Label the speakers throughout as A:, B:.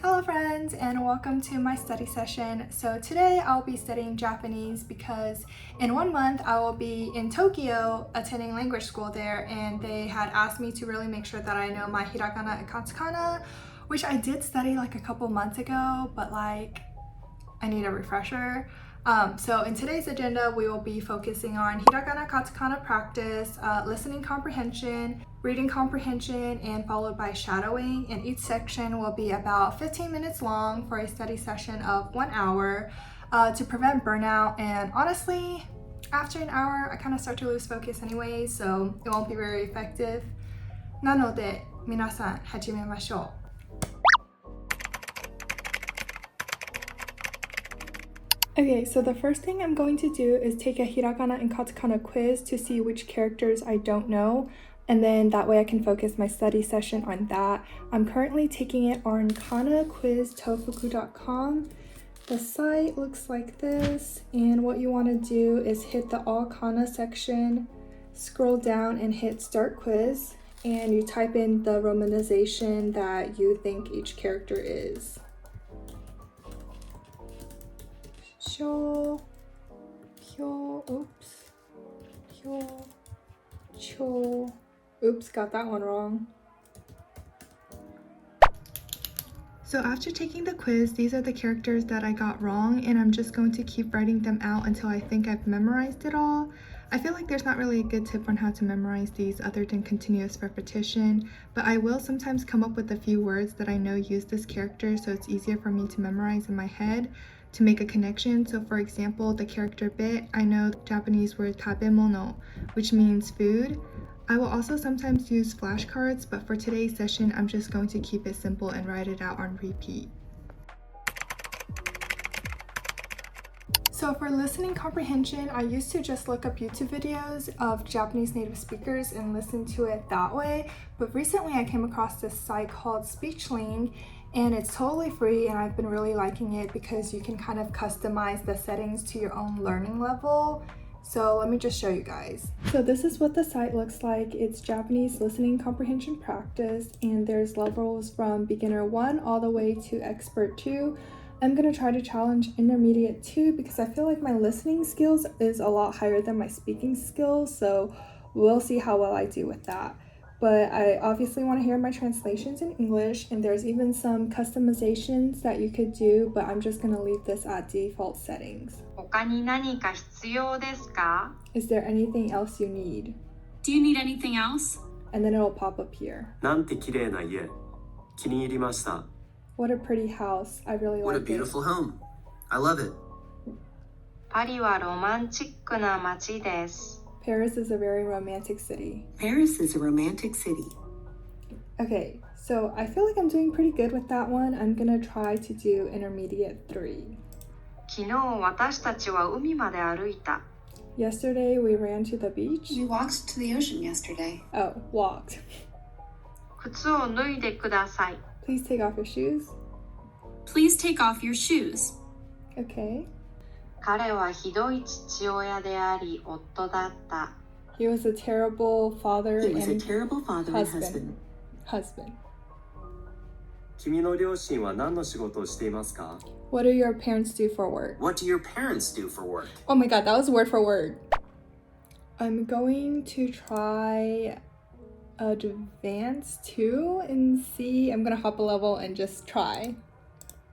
A: Hello friends, and welcome to my study session. So today I'll be studying Japanese because in 1 month I will be in Tokyo attending language school there, and they had asked me to really make sure that I know my Hiragana and Katakana, which I did study like a couple months ago, but like I need a refresher. So in today's agenda, we will be focusing on Hiragana, Katakana practice, listening comprehension, reading comprehension, and followed by shadowing. And each section will be about 15 minutes long for a study session of 1 hour to prevent burnout. And honestly, after an hour, I kind of start to lose focus anyway, so it won't be very effective. なので、皆さん、始めましょう。Okay, so the first thing I'm going to do is take a Hiragana and Katakana quiz to see which characters I don't know, and then that way I can focus my study session on that. I'm currently taking it on kanaquiztofugu.com. The site looks like this, and what you want to do is hit the All Kana section, scroll down and hit Start Quiz, and you type in the romanization that you think each character is. Cho, kyo, oops, kyo, cho, oops, got that one wrong. So after taking the quiz, these are the characters that I got wrong, and I'm just going to keep writing them out until I think I've memorized it all. I feel like there's not really a good tip on how to memorize these other than continuous repetition, but I will sometimes come up with a few words that I know use this character, so it's easier for me to memorize in my head to make a connection. So for example, the character bit, I know the Japanese word tabemono, which means food. I will also sometimes use flashcards, but for today's session, I'm just going to keep it simple and write it out on repeat. So for listening comprehension, I used to just look up YouTube videos of Japanese native speakers and listen to it that way, but recently I came across this site called Speechling, and it's totally free, and I've been really liking it because you can kind of customize the settings to your own learning level. So let me just show you guys. So this is what the site looks like. It's Japanese listening comprehension practice, and there's levels from beginner 1 all the way to expert 2. I'm gonna try to challenge intermediate 2 because I feel like my listening skills is a lot higher than my speaking skills, so we'll see how well I do with that. But I obviously want to hear my translations in English, and there's even some customizations that you could do, but I'm just going to leave this at default settings.
B: 他に何か必要ですか?
A: Is there anything else you need?
C: Do you need anything else?
A: And then it'll pop up here.
D: なんて綺麗な家。気に入りました。
A: What a pretty house. I really
E: What a
A: like it.
E: beautiful home. I love it.
B: パリはロマンチックな街です。
A: Paris is a very romantic city.
C: Paris is a romantic city.
A: Okay, so I feel like I'm doing pretty good with that one. I'm gonna try to do intermediate 3.
B: 昨日私たちは海まで歩いた。
A: Yesterday we ran to the beach.
C: We walked to the ocean yesterday.
A: Oh, walked.
B: 靴を脱いでください。
A: Please take off your shoes.
C: Please take off your shoes.
A: Okay.
B: 彼はひどい父親であり夫だった。
A: He was a terrible father
C: He was a
A: and
C: terrible father and husband.
D: 君の両親は何の仕事をしていますか?
A: What do your parents do for work?
E: What do your parents do for work?
A: Oh my god, that was word for word. I'm going to try advanced 2 and see. I'm gonna hop a level and just try.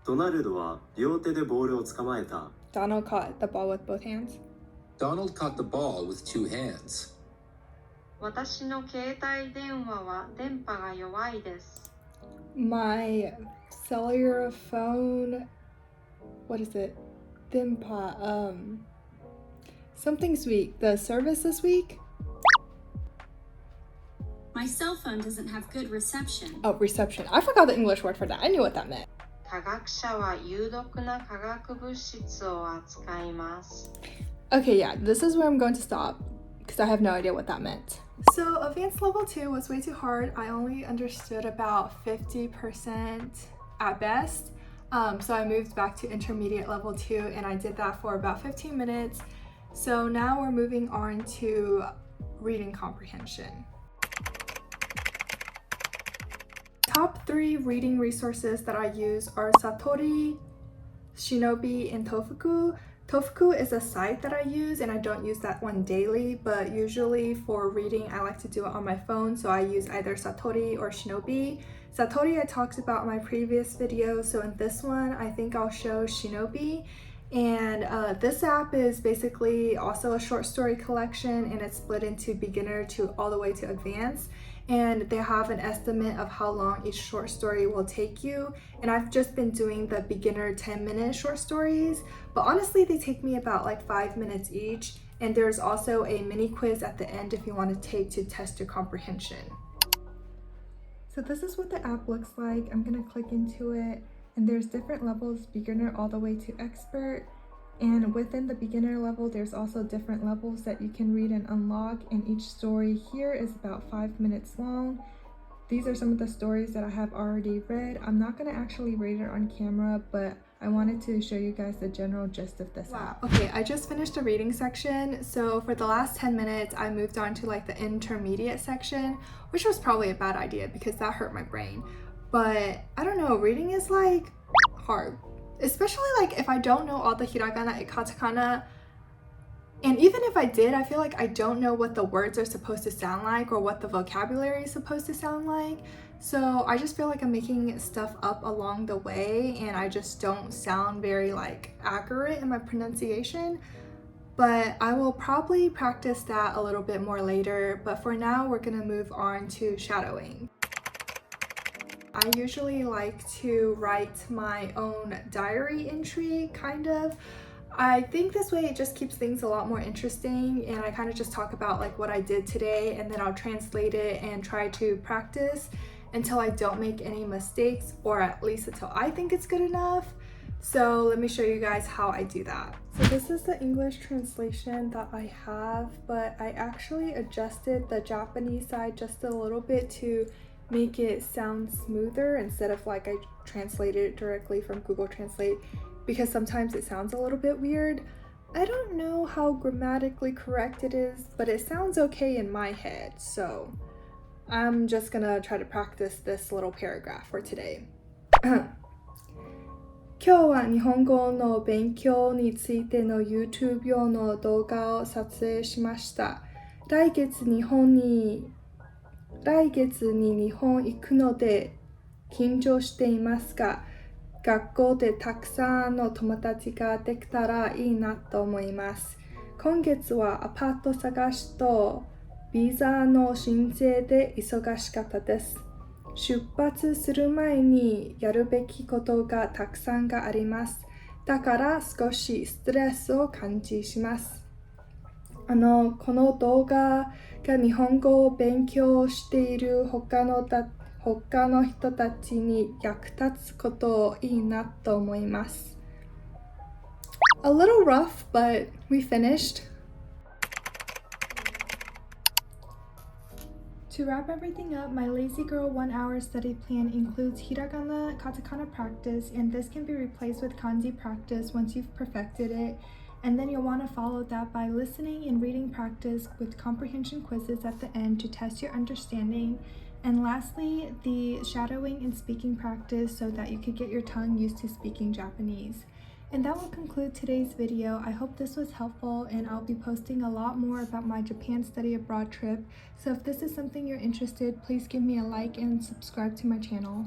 D: ドナルドは両手でボールを捕まえた。
A: Donald caught the ball with both hands.
F: Donald caught the ball with 2 hands.
B: 私の携帯電話は電波が弱いです。
A: My cellular phone, what is it? Dimpa, something's weak. The service this week?
C: My cell phone doesn't have good reception.
A: Oh, reception. I forgot the English word for that. I knew what that meant.
B: 科学者は有毒な化学物質を扱います。
A: Okay, yeah, this is where I'm going to stop. because I have no idea what that meant. So advanced level 2 was way too hard. I only understood about 50% at best. So I moved back to intermediate level 2 and I did that for about 15 minutes. So now we're moving on to reading comprehension. Top 3 reading resources that I use are Satori, Shinobi, and Tofugu. Tofugu is a site that I use and I don't use that one daily, but usually for reading I like to do it on my phone, so I use either Satori or Shinobi. Satori I talked about in my previous video, so in this one I think I'll show Shinobi. And this app is basically also a short story collection and it's split into beginner to all the way to advanced. And they have an estimate of how long each short story will take you. And I've just been doing the beginner 10-minute short stories, but honestly they take me about like 5 minutes each. And there's also a mini quiz at the end if you want to take to test your comprehension. So this is what the app looks like. I'm gonna click into it and there's different levels, beginner all the way to expert. And within the beginner level, there's also different levels that you can read and unlock, and each story here is about 5 minutes long. These are some of the stories that I have already read. I'm not going to actually read it on camera, but I wanted to show you guys the general gist of this app. Okay, I just finished the reading section, so for the last 10 minutes, I moved on to like the intermediate section, which was probably a bad idea because that hurt my brain. But I don't know, reading is like hard. Especially like if I don't know all the hiragana and katakana, and even if I did, I feel like I don't know what the words are supposed to sound like or what the vocabulary is supposed to sound like. So I just feel like I'm making stuff up along the way and I just don't sound very like accurate in my pronunciation. But I will probably practice that a little bit more later. But for now, we're gonna move on to shadowing. I usually like to write my own diary entry, kind of. I think this way it just keeps things a lot more interesting, and I kind of just talk about like what I did today and then I'll translate it and try to practice until I don't make any mistakes, or at least until I think it's good enough. So let me show you guys how I do that. So this is the English translation that I have, but I actually adjusted the Japanese side just a little bit to make it sound smoother instead of like I translated it directly from Google Translate, because sometimes it sounds a little bit weird. I don't know how grammatically correct it is, but it sounds okay in my head, so I'm just gonna try to practice this little paragraph for today. 今日は日本語の勉強についての YouTube 用の動画を撮影しました。来月に日本行くので緊張していますが、学校でたくさんの友達ができたらいいなと思います。今月はアパート探しとビザの申請で忙しかったです。出発する前にやるべきことがたくさんがあります。だから少しストレスを感じします。この動画が日本語を勉強している他の人たちに役立つことをいいなと思います。A little rough, but we finished. To wrap everything up, my Lazy Girl 1-hour study plan includes Hiragana, Katakana practice, and this can be replaced with kanji practice once you've perfected it. And then you'll want to follow that by listening and reading practice with comprehension quizzes at the end to test your understanding. And lastly, the shadowing and speaking practice so that you could get your tongue used to speaking Japanese. And that will conclude today's video. I hope this was helpful, and I'll be posting a lot more about my Japan study abroad trip. So if this is something you're interested, please give me a like and subscribe to my channel.